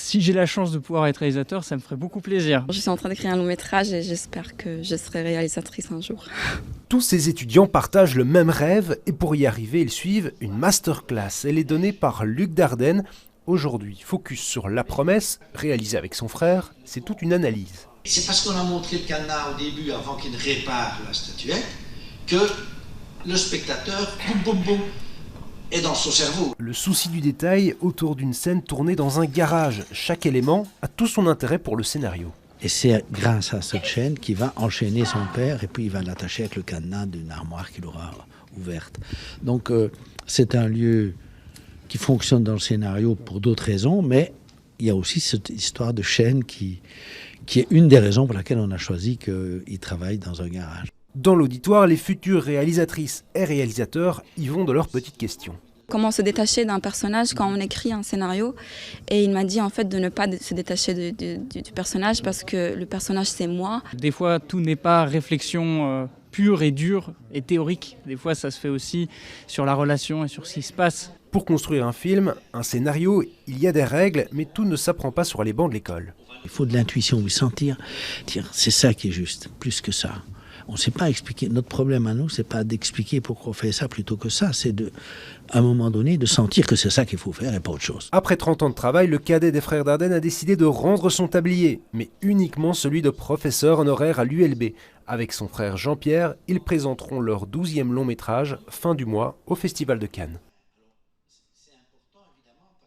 Si j'ai la chance de pouvoir être réalisateur, ça me ferait beaucoup plaisir. Je suis en train d'écrire un long métrage et j'espère que je serai réalisatrice un jour. Tous ces étudiants partagent le même rêve et pour y arriver, ils suivent une masterclass. Elle est donnée par Luc Dardenne. Aujourd'hui, focus sur La Promesse, réalisée avec son frère, c'est toute une analyse. C'est parce qu'on a montré le cadenas au début, avant qu'il ne répare la statuette, que le spectateur, boum boum boum, est dans son cerveau. Le souci du détail autour d'une scène tournée dans un garage. Chaque élément a tout son intérêt pour le scénario. Et c'est grâce à cette chaîne qu'il va enchaîner son père et puis il va l'attacher avec le cadenas d'une armoire qu'il aura ouverte. Donc c'est un lieu qui fonctionne dans le scénario pour d'autres raisons, mais il y a aussi cette histoire de chaîne qui est une des raisons pour laquelle on a choisi qu'il travaille dans un garage. Dans l'auditoire, les futures réalisatrices et réalisateurs y vont de leurs petites questions. Comment se détacher d'un personnage quand on écrit un scénario. Et il m'a dit en fait de ne pas se détacher du personnage parce que le personnage c'est moi. Des fois, tout n'est pas réflexion pure et dure et théorique. Des fois, ça se fait aussi sur la relation et sur ce qui se passe. Pour construire un film, un scénario, il y a des règles, mais tout ne s'apprend pas sur les bancs de l'école. Il faut de l'intuition, oui, sentir, dire c'est ça qui est juste, plus que ça. On ne sait pas expliquer. Notre problème à nous, c'est pas d'expliquer pourquoi on fait ça plutôt que ça. C'est à un moment donné, de sentir que c'est ça qu'il faut faire et pas autre chose. Après 30 ans de travail, le cadet des frères Dardenne a décidé de rendre son tablier, mais uniquement celui de professeur honoraire à l'ULB. Avec son frère Jean-Pierre, ils présenteront leur 12e long métrage fin du mois au Festival de Cannes.